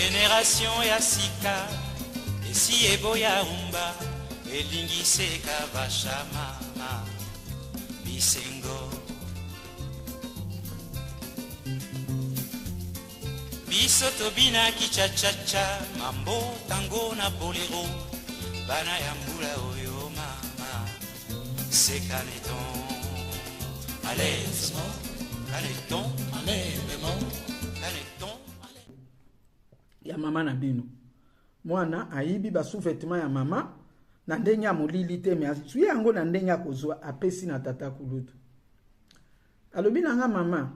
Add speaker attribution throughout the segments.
Speaker 1: Génération ya sika esi eboya umba elingise kabasha mama bisengo biso tobina kichachacha mambo tango na bolero bana ya mbula oyo mama c'est caneton allez caneton allez maman caneton
Speaker 2: ya mama na bino mwana aibi ba sous-vêtement ya mama na ndenge ya molili te me asui yango na ndenge ya kozwa apesi na tata kulutu alobi nanga mama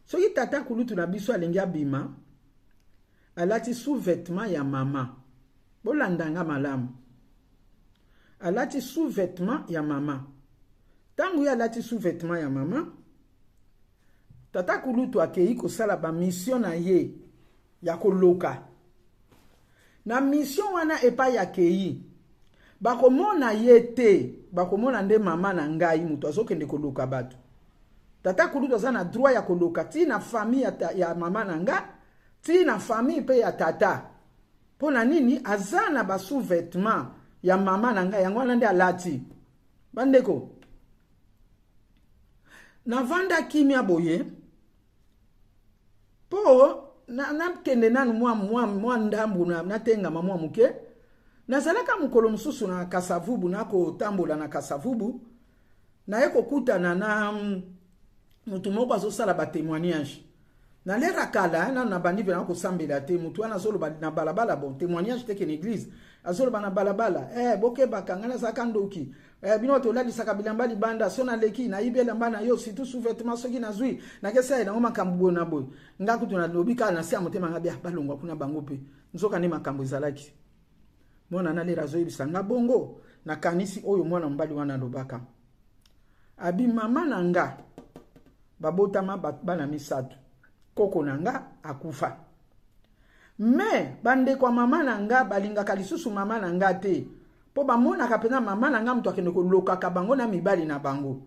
Speaker 2: soki tata kulutu na biso alingi abima alati sous-vêtement ya mama bolandanga malamu alati sous-vêtement ya mama tangu ya alati sous-vêtement ya mama tata kulutu akei kosala ba mission na ye ya koloka na mission wana epa ya kei bakomona ye te bakomona nde mama na ngai mutu azokende koloka bato tata kulutu aza na droit ya koloka ti na famille ya mama na nga ti na famille pe ya tata pona nini aza na ba sous-vêtement ya mama na nga yango wana nde alati bandeko na vanda kimia boye po na kende nanu mwa ndambu na tenga mwa muke nazalaka mukolo mususu na Kasavubu nako tambola na Kasavubu na yeko kutana na mutu moko azosala ba témoignage na lera kala na bandi vena ko sambela te mutu wana solo na balabala bon témoignage te ke l'église azolo bana balabala boke bakangana sakandoki bino to lali sakabilamba libanda sona leki na ibela mbana yo situ sous-vêtement soki na zui na kesa ina ngoma kambo na boy ngaku tuna lobika na sia motema ngabia balongwa kuna bango pe nzoka ni makambo ezalaki mwana na lera zo ibisanga bongo na kanisi oyo mwana mbali wana lobaka abi mama nanga babotama bana misatu koko nanga akufa me bande kwa mama nanga balingaka lisusu mama nanga te po bamona kapena mama nanga mtu akende koloka ka bango na mibali na bango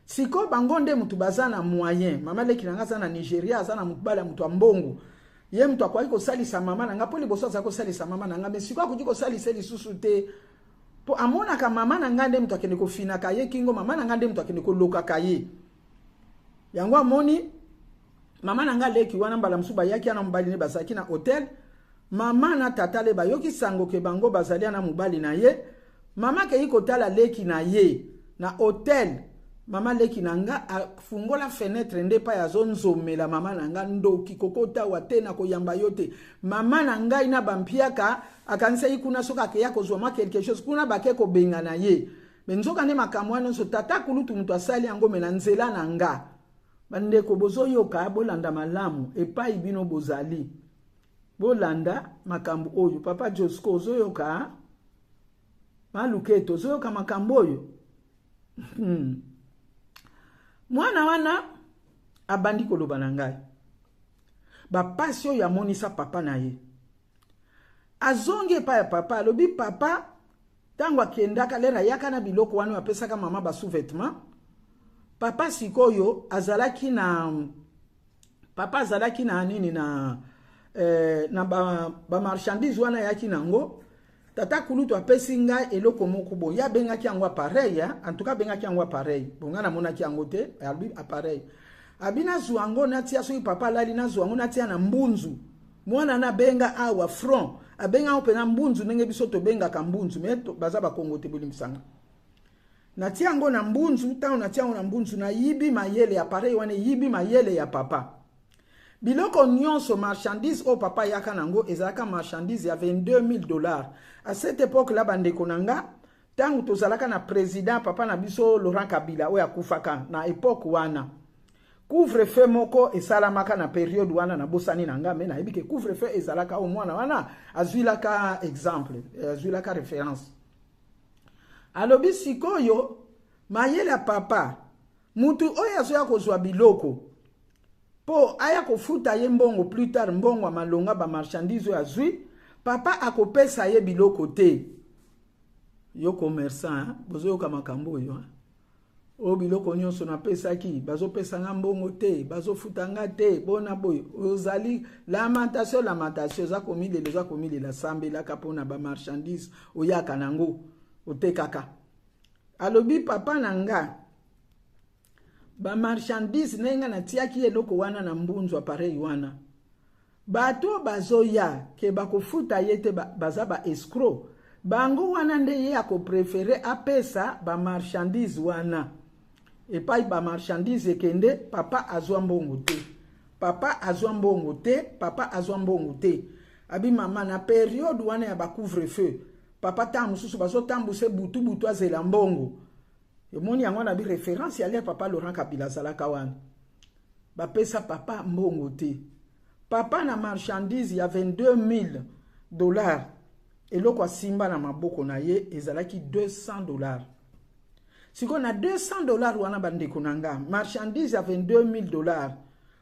Speaker 2: siko bango nde mtu bazana moyen mama leki nanga sana Nigeria sana mutbala mtu ambongo ye mtu akwai ko salisa mama nanga po liboso za ko salisa mama nanga me siko akujiko salisa lisusu te po amona ka mama nanga nde mtu akende kofina ka ye kingo mama nanga nde mtu akende koloka ka ye yango amoni mama nanga leki wana mbala msuba yaki ana mbali ne basaki na hotel mama na tata le bayoki sango ke bango bazalia na mubali na ye mama ke yiko tala leki na ye na hotel mama leki nanga afungola fenêtre nde pa ya zonzomela mama nanga ndoki kokota watena koyamba yote mama nanga ina bampiaka akanisa ikuna soka ke yako zwa ma quelque chose kuna bakeko benga na ye benzoka ne makamwana so tata kulutu mtu asali yango mena nzela nanga bandeko bozoyoka bolanda malamu epai bino bozali bolanda makambo oyo papa Josko ozoyoka maluketo ozoyoka makambo oyo mwana wana abandi koloba na ngai bapasi oyo amonisa papa na ye azongi epai ya papa alobi papa tango akendaka lera yaka na biloko wana apesaka mama ba sous-vêtement papa sikoyo azalaki na papa azalaki na nini na ba marchandise wana yaki nango tata kulutu apesi ngai eloko moko bo ya bengaki yango pareil en tout cas bengaki yango pareil bonga na monaki yango te albi pareil abina zuango natia so papa lali na zuango natia na mbunzu mwana na benga awa front abenga opena mbunzu ndenge biso to benga ka mbunzu meto baza ba Kongo te bulimsanga natia yango na mbunzu tango natia yango na mbunzu na yibi mayele ya pareil wana yibi mayele ya papa biloko nyonso marchandise o papa yaka nango ezalaka marchandise ya $22,000 à cette époque là bandeko nanga tango tozalaka na président papa na biso Laurent Kabila oya kufaka na époque wana couvre-feu moko esalamaka na période wana na bosani nanga me na ebike couvre-feu ezalaka o mwana wana azwilaka exemple azwilaka référence alobi sikoyo mayele ya papa mutu oya azoya kozwa biloko po aya kofuta ye mbongo plus tard mbongo malonga ba marchandise ya zui papa akopesa ye biloko te yo commerçant bozo yoka makambo yo o biloko nyonso napesaki bazopesa nga mbongo te bazofuta nga te bona boy ozali lamentation eza komilela sambelaka mpona bamarchandise oyaka nango otekaka alobi papa na nga bamarchandise na nga natiaki eloko wana na mbunzu aparei wana bato bazoya ke bakofuta ye te baza ba escroc bango wana nde ye akoprefere apesa bamarchandise wana epai bamarchandise ekende papa azwa mbongo te abi mama na periode wana ya bacouvre-feu papa ta mosusu bazotambuse butu azela mbongo emoni yango na bi référence ya papa Laurent Kabila azalaka wana bapesa papa mbongo te papa na marchandise ya $22,000 eloko asimba na maboko na ye ezalaki $200 siko na $200 wana bandeko na nga marchandise ya $22,000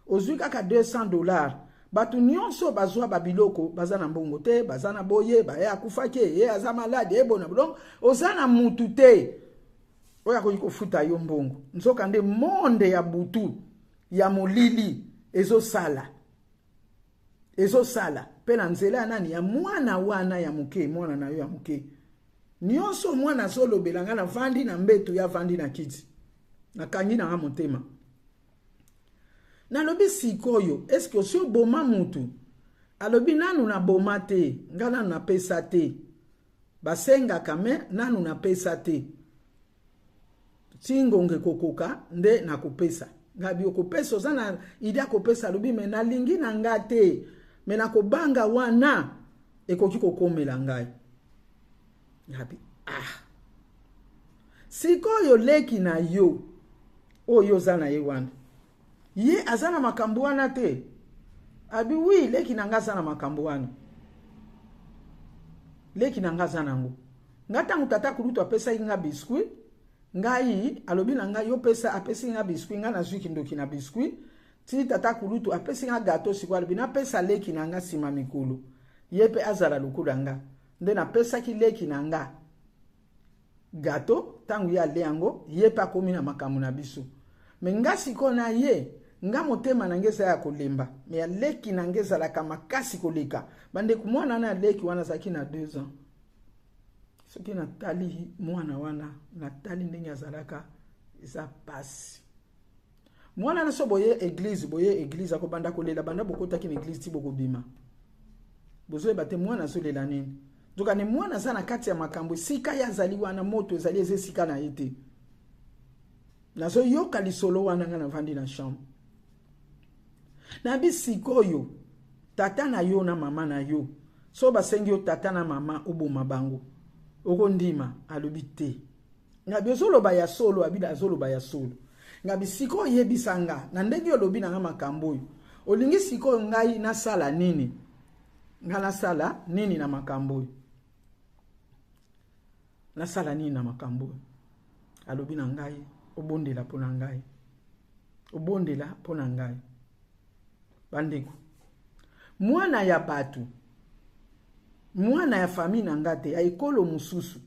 Speaker 2: ozwi kaka $200 batu nyonso bazwa babiloko baza na mbongo te baza na boye baye akufaki ye aza malade ebona donc oza na mutu te oya kofuta yo mbongo nzoka nde monde ya butu ya molili ezosala pe na nzela ya nani ya mwana wana ya muke mwana na yo ya muke nyonso mwana zolobelanga na vandi na mbeto ya vandi na kiti na kangi na motema nalobi sikoyo eske osi oboma mutu alobi nanu na boma te nga nanu na pesa te basengaka me nanu na pesa te tingonge kokoka nde na kopesa ngabi okopesa oza na ide akopesa alobi me nalingi na nga te me na kobanga wana ekoki kokomela ngai ngabi sikoyo leki na yo oyo oza na ye wana ye aza na makambo wana te abi wi leki na nga aza na makambo wana leki na nga aza nango nga ntango tata kulutu apesaki nga biskuit ngai alobi na nga yo pesa apesi nga biskuit nga nazwi kindoki na biskuit ti tata kulutu apesi nga gato siko alobi napesa leki na nga nsima mikolo ye mpe azala lokola nga nde napesaki leki na nga gato ntango ye ale yango ye mpe akomi na makambo na biso me nga siko na ye nga motema na nge eza ya kolemba me ya leki na nge ezalaka makasi koleka bandeko mwana na leki wana azalaki na 2 ans soki natali mwana wana natali ndenge azalaka eza pasi mwana na so boye église akobanda kolela banda bokotaki na église ti bokobima bozoyeba te mwana azolela nini donc ne mwana aza na kati ya makambo sika ye azali wana moto ezali eza esika na ye te nazoyoka lisolo wana nga navandi na chambre na bisikoyo tata na yo na mama na yo so basengi yo tata na mama oboma bango okondima alobi te ngabi ozoloba ya solo abida azoloba ya solo ngabi sikoyo yebisanga na ndenge olobi na nga makambo oyo olingi sikoyo ngai nasala nini nga nasala nini na makambo oyo nasala nini na makambo oyo alobi na ngai obondela pona ngai obondela pona ngai bandeko mwana ya batu mwana ya famille na nga te ya ekolo mosusu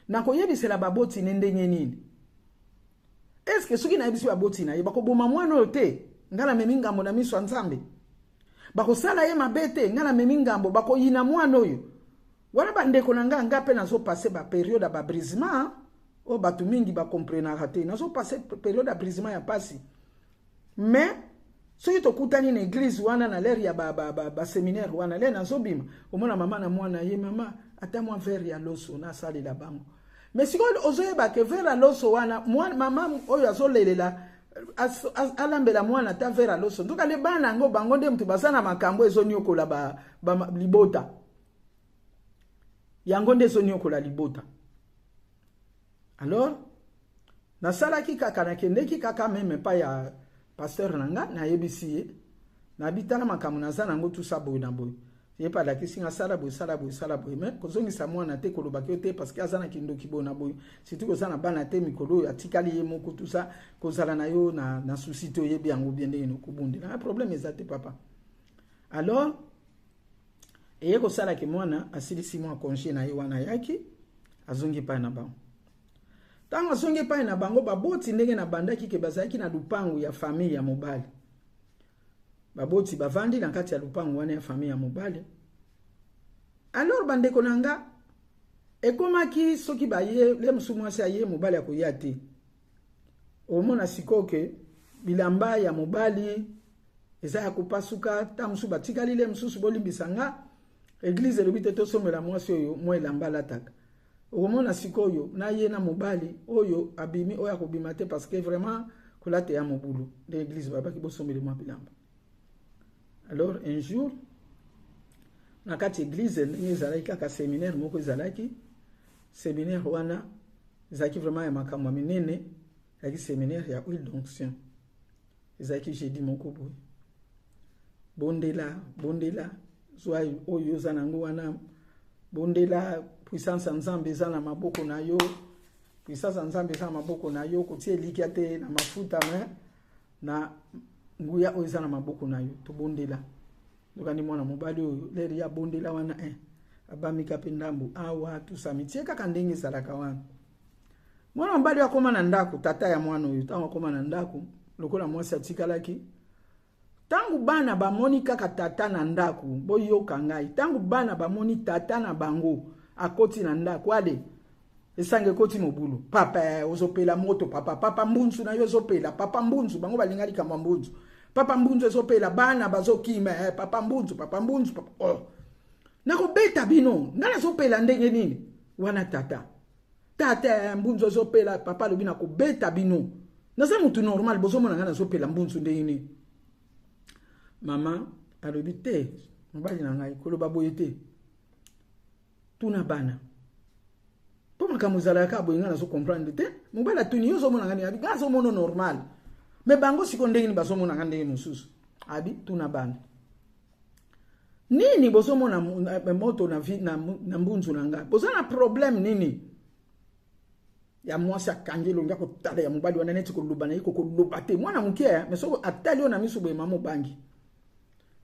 Speaker 2: nakoyebisela baboti ne ndenge nini eske soki nayebisi baboti na ye bakoboma mwana oyo te nga namemi ngambo na miso ya nzambe bakosala ye mabe te nga namemi ngambo bakoyina mwana oyo wana bandeko na nga nga mpe nazopase baperiode ya babrisement oyo bato mingi bakomprenaka te nazopase periode ya brisement ya pasi mais soki tokutani na église wana na lere ya baséminaire wana le nazobima omona mama na mwana ye mama ata mwa verre ya loso nasalela bango mais sikoyo ozoyeba ke verre ya loso wana mama oyo azolelela alambela mwana ata verre ya loso ntoka le bana yango bango nde mutu baza na makambo ezoniokola libota yango nde ezoniokola libota alors nasalaki kaka nakendeki kaka meme pa ya pasteur nanga na yebisi ye na bitana makambo naza nango tusa boye na boye ye pa lakisi nga sala boye me kozongisa mwana te kolobaki yo te parce que aza na kindoki boye na boye surtout koza na bana te mikolo oyo atikali ye moko tusa kozala na yo na souci te oyebi yango bien ndenge nokobundela na problème eza te papa alors eye kosalaki mwana asilisi mwa congé na ye wana yaki azongi epai na bango Tanga songe pa na bango baboti ndenge na bandaki ke bazaki na lupangu ya famille ya mobali. Baboti bavandi na kati ya lupangu wana ya famille ya mobali. Alors bandeko nanga ekomaki soki baye le musumwasi aye mobali akoya te. Omona sikoke bilamba ya mobali eza ya kopasuka ta musu batikali le mususu bolimbisanga église lobite to somela mwasi oyo mo elamba lataka. Omona sikoyo na ye na mobali oyo abimi oya kobima te parce que vraiment kolate ya mobulu l'église babaki bosomela mwa bilamba. Alors un jour na kati église ezalaki kaka séminaire moko ezalaki séminaire wana ezalaki vraiment ya makambo minene ezalaki séminaire ya huile d'onction ezalaki jeudi moko boye bondela zwa oyo za nango wana bondela puissance nzambe za na maboko na yo puissance nzambe za na maboko na yo kotie likia te na mafuta na nguya oyo za na maboko na yo to bondela dokani mwana mobali oyo leri ya bondela wana abamika pe ndambo awa tusamitie kaka ndenge ezalaka wana mwana mobali akoma na ndako tata ya mwana oyo tango akoma na ndako lokola mwasi atikalaki tangu bana bamoni kaka tata na ndako boyoka ngai tangu bana bamoni tata na bango akoti na ndako ale esange koti mobulu papa ozopela moto papa mbunzu na yo ozopela papa mbunzu bango balingali kamba mbunzu papa mbunzu ezopela bana bazokima papa mbunzu oh. Nako beta bino ngana zopela ndenge nini wana tata mbunzu ezopela papa lobi nako beta bino nasa mutu normal bozomona ngana zopela mbunzu ndenge nini mama alobi te mobali na ngai koloba boye te tuna bana po makambo ezalaka boye ngana zo comprendre te mobali atuni yo zomona ngani abi ngazo mono normal me bango siko ndenge ni bazomona ngani ndenge mosusu abi tuna bana nini bozomona moto na mbunzu na ngai bozana problème nini ya mwasi akangelo nga kotala ya mobali wana neti koluba na yiko koluba te mwana mukia me soko atali ona misu boye mamo bangi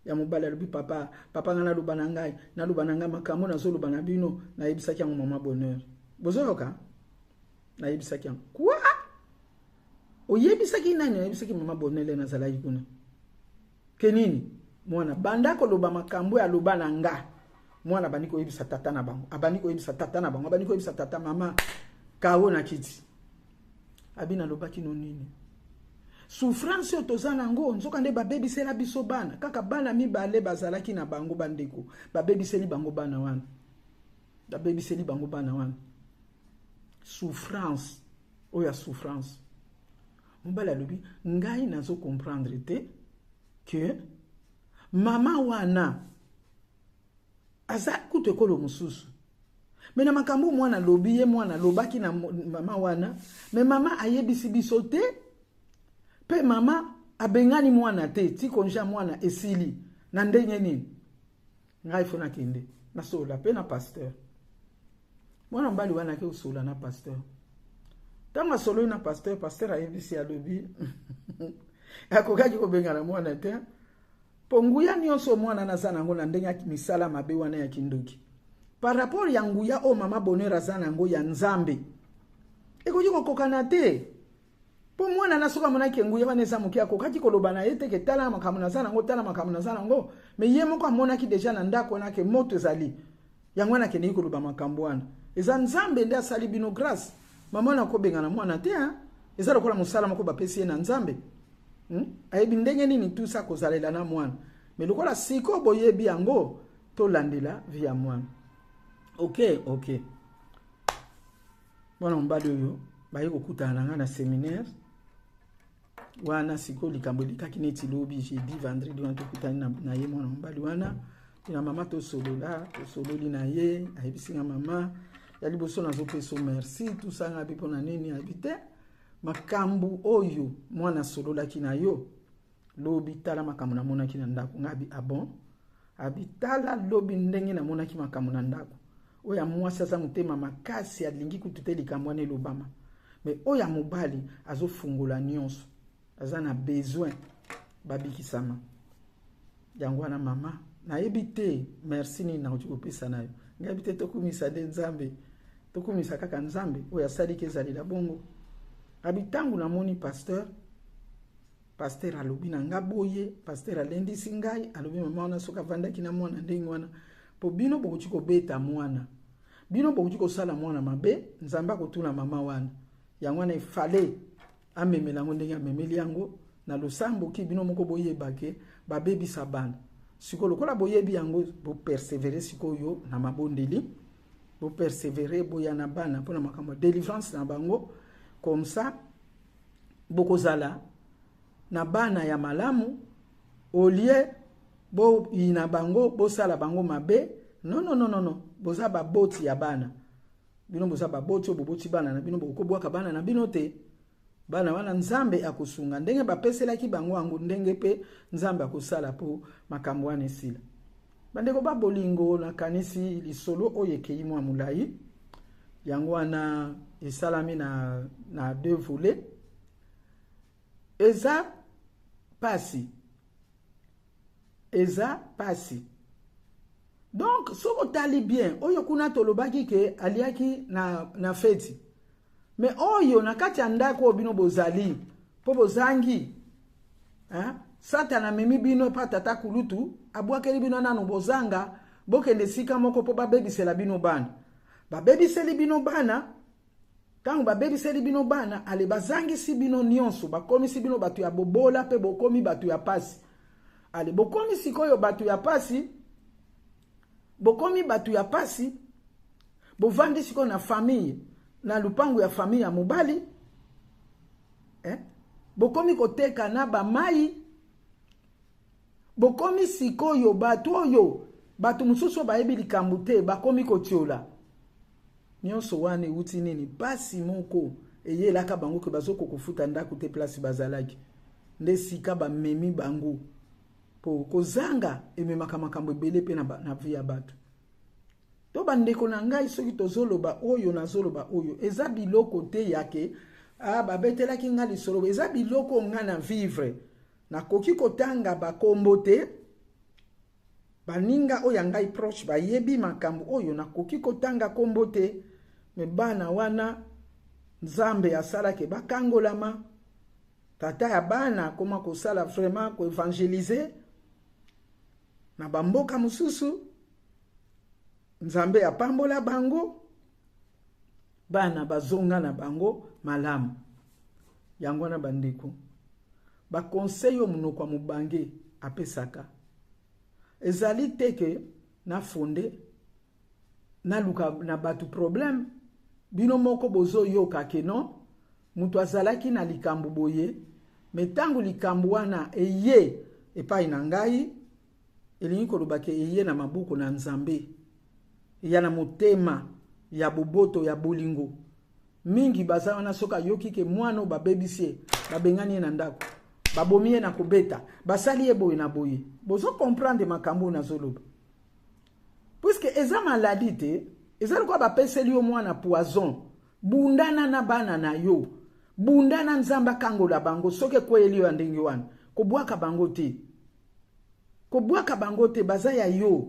Speaker 2: ya mobali alobi papa ngana luba na ngai na luba na ngai makambo na zo luba na bino na yebisaki yango mama bonheur bozoyoka na yebisaki yango kwa oyebisaki nani na yebisaki mama bonheur na zalaki kuna kenini mwana banda ko luba makambo ya luba na nga mwana baniko yebisa tata na bango abaniko yebisa tata na bango abaniko yebisa tata mama kawo na kiti abina lobaki no nini souffrance yo tozana ngo nzoka nde babebisela biso bana kaka bana mibale bazalaki na bango bandeko babebiseli bango bana wana babebiseli bango bana wana souffrance oya souffrance mobala lobi ngai nazo comprendre te que mama wana aza kutekolo mususu mena makambo mwana lobi ye mwana lobaki na mama wana me mama ayebisi biso te pe mama abengani mwana te ti konja mwana esili na ndenge nini ngai fona kende na sola pe na pasteur mwana mbali wana ke usola na pasteur tanga solo na pasteur ayebisi alobi akokaki ko bengana mwana te ponguya nyonso mwana nazana ngo na ndenge ya misala mabe wana ya kindoki par rapport ya nguya o mama bonheur azana ngo ya nzambe ekoki kokokana te po mwana nasoka mona ke nguya wana eza moki akokaki koloba na ye te ke tala makambo nazana ngo tala makambo nazana ngo me ye moko amonaki deja na ndako na ke moto ezali yango wana ke ni koloba makambo wana eza nzambe nde asali bino grâce mama na ko bengana mwana te eza lokola musala moko bapesi ye na nzambe ayebi ndenge nini tout ça kozalela na mwana me lokola siko boyebi yango to landela via mwana ok mwana mbali oyo baye kokutana na séminaire wana siko likambo likaki neti lobi jeudi vendredi wana tokutani na ye mwana mbali wana na mama tosololi na ye ayebisinga mama ya liboso nazopeso merci tout ça ngabi mpona nini habite makambo oyo mwana sololaki na yo lobi tala makambo namonaki na ndako ngabi abon abitala lobi ndenge namonaki makambo na ndako oya mwasi aza motema makasi alingi kutute likambo wana elobama me oya mobali azofungola nyonso aza na besoin babikisama yango wana mama nayebi te merci nini nakoki kopesa na yo ngayebi te tokumisa nde nzambe tokumisa kaka nzambe oyo asali ke ezalila bongo. Abi ntango namoni pasteur alobi na nga boye, pasteur alendisi ngai alobi mama wana soki avandaki na mwana ndenge wana po bino bokoki kobeta mwana, bino bokoki kosala mwana mabe, nzambe akotuna mama wana. Yango wana efale amemela yango ndenge amemeli yango na losambo ki bino moko boyeba ke babebisa bana. Siko lokola boyebi yango bo persevere sikoyo na mabondeli, bo persevere boya na bana mpona makambo délivrance na bango, comme ça bokozala na bana ya malamu olie bo ina bango bo sala bango mabe. Non, boza baboti ya bana. Bino boza baboti oboboti bana na bino bokobwaka bana na bino te. Bana wana nzambe akosunga ndenge bapeselaki bango yango ndenge pe nzambe akosala po makambo wana esila. Bandeko ba bolingo na kanisi lisolo oyo ekei mwa mulai. Yango wana esalami na deux volets. Eza pasi. Donc, soko tali bien, oyo kuna tolobaki ke aliaki na feti. Mais oyo na kati ya ndako bino bozali, po bozangi. Satana memi bino pa tata kulutu, abwakeli bino nanu bozanga, bokende sika moko po babebisela bino bana. Babebiseli bino bana, tangu babebiseli bino bana, ale bazangi si bino nyonso, bakomi si bino batu ya bobola pe bokomi batu ya pasi. Ale bokomi sikoyo batu ya pasi, bokomi batu ya pasi, bovandi siko na famille, na lupangu ya famille ya mobali, bokomi koteka na ba mai, bokomi sikoyo batu oyo, batu mususu baebi likambo te, bakomi kotiola. Nyonso wane uti nini, pasi moko, eye laka bango ke bazoko kufuta ndako te place bazalaki. Nde sika ba memi bango. Po kozanga ememaka makambo ebele pe na vie ya batu. To bandeko na ngai soki tozoloba oyo na zoloba oyo eza biloko te yake babetelaki nga lisolo eza biloko nga na vivre na koki kotanga bakombo te baninga oyo ngai proche bayebi makambo oyo na koki kotanga kombo te me bana wana nzambe asalaki bakangolama tata ya bana koma kosala vraiment ko évangéliser na bamboka mususu nzambe apambola bango bana bazonga na bango malamu yango na bandeko ba conseil munoko mubange apesaka ezali teke na fonde na luka na batu problème bino moko bozo yoka keno mutu azalaki na likambo boye metangu likambo wana eye epai na ngai elingi kolobake eye na mabuko na nzambe ya na motema ya boboto ya bolingo mingi baza wana soka yoki ke mwana babebisie babengani na ndako babomie na kobeta basali eboye na boye bozo comprendre makambo na zoloba puisque eza maladie te eza kwa bapeseli yo mwana poison bundana na bana na yo bundana nzamba kangola bango soke kweli yo ndenge wana kobwaka bango te baza ya yo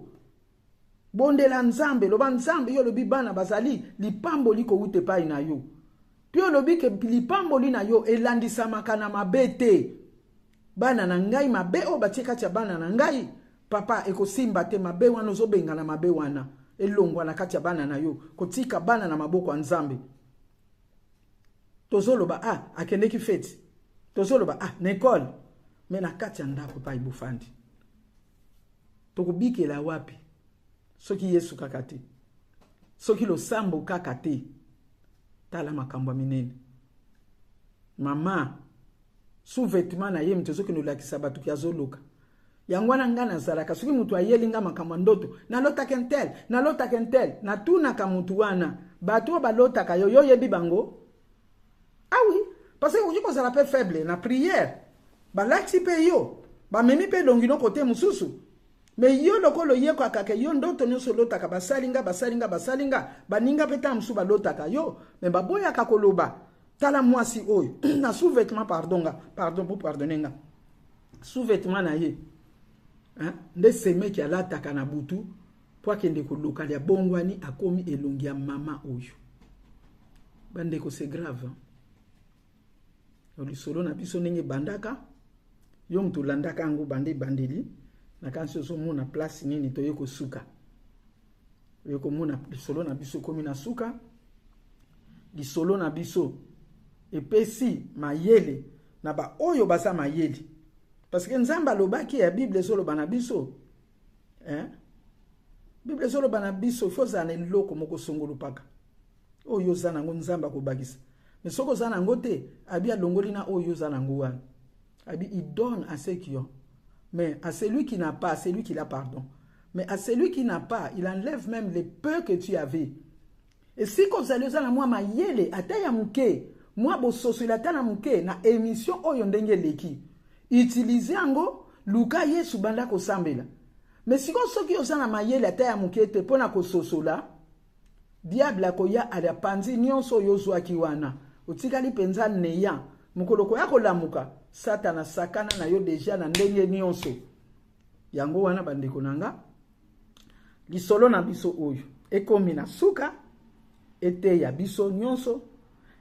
Speaker 2: bondela nzambe loba nzambe yo lobi bana bazali lipambo liko ute pai na yo pio lobi ke lipambo li na yo elandisa makana mabete bana na ngai mabe o batika cha bana na ngai papa ekosimba te mabe wana zobenga na mabe wana elongwa na kati ya bana na yo kotika bana na maboko ya nzambe tozoloba akendeki feti tozoloba Nicole me na kati ya ndako pa ibufandi tokubikela wapi soki Yesu kaka te soki losambo kaka te tala makambo minene mama sous-vêtement na ye mtezo ki nolakisa batu ki azoloka yango na nga nazalaka soki mutu ayelinga makambo ndoto nalota kentel na tuna ka mutu wana batu balotaka yo yebi bango oui parce que uko zala pe faible na prière balati pe yo ba memi pe longino kote mususu mais yo lokolo ye kwa kake yo ndoto nyonso lotaka basalinga baninga peta musu balotaka yo me baboya kakoloba tala mwasi oyo na sous-vêtement pardon pour pardonner nga sous-vêtement na ye nde semeki alataka na butu po akende koloka ya bongwani akomi elongi ya mama oyo bandeko c'est grave. Lisolo na biso ndenge bandaka yo mtu landaka ngo bande bandeli na kanso so mona place nini to yeko suka yeko mona lisolo na biso komi na suka lisolo na biso epesi mayele na ba oyo basa mayele parce que nzamba lobaki ya Bible solo bana biso Bible solo bana biso foza na loko moko songolo paka oyo zana ngo nzamba ko bakisa. Mais ce que ça n'a ngoté, abi a longolina o yo zanangouan. Abi il donne à ceux qui ont. Mais à celui qui n'a pas, à celui qui l'a pardon. Mais à celui qui n'a pas, il enlève même les peu que tu avais. Et si comme ça les moi ma yele ataya muke, moi bo soso la tana muke na émission o yondenge leki. Utiliser ango luka yesu banda ko sambela. Mais si comme ceux qui osana ma yele ataya muke te pona ko soso la, diable akoya ala panzi nyonso yozwa kiwana. Utikali penza neya mukoloko yako lamuka satana sakana na yo deja na ndenge nyonso yango wana bandeko nanga lisolo na biso oyo ekomi na suka ete ya biso nyonso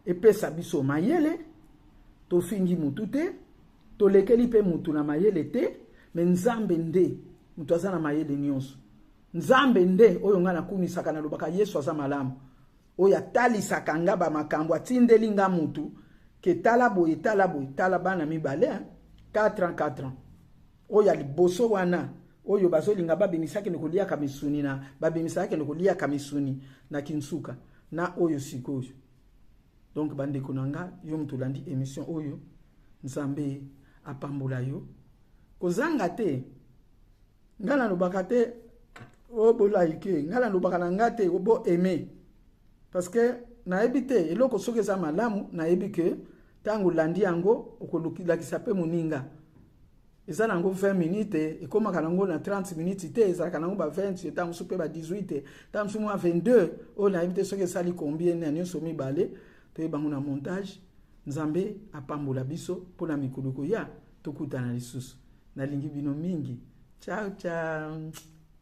Speaker 2: epesa biso mayele tofingi mutu te tolekeli pe mutu na mayele te me nzambe nde mutu aza na mayele nyonso nzambe nde oyo nga na kumisaka na lobaka Yesu aza malamu oya tali sakanga ba makambo atindeli nga mutu ke tala bana mibale 4 ans oya liboso wana oyo bazolinga babimisaki ne kolia kamisuni na babimisaki ne kolia kamisuni na kinsuka na oyo sikoyo. Donc bandeko nanga yo mtulandi émission oyo nzambe apambola yo kozanga te ngala lobaka te obo like ngala lobaka na ngate obo aimer. Parce que na ebite eloko soke za malamu na ebike tangu landi yango okolukila kisape moninga eza nango 20 minutes ekoma kanango na 30 minutes te eza kanango ba 20 tangu supe ba 18 tangu sumo 22 o na ebite soke sali combien na nyonso mibale to ebango na montage nzambe apambola biso pona mikuluko ya tokutana lisusu nalingi bino mingi ciao ciao.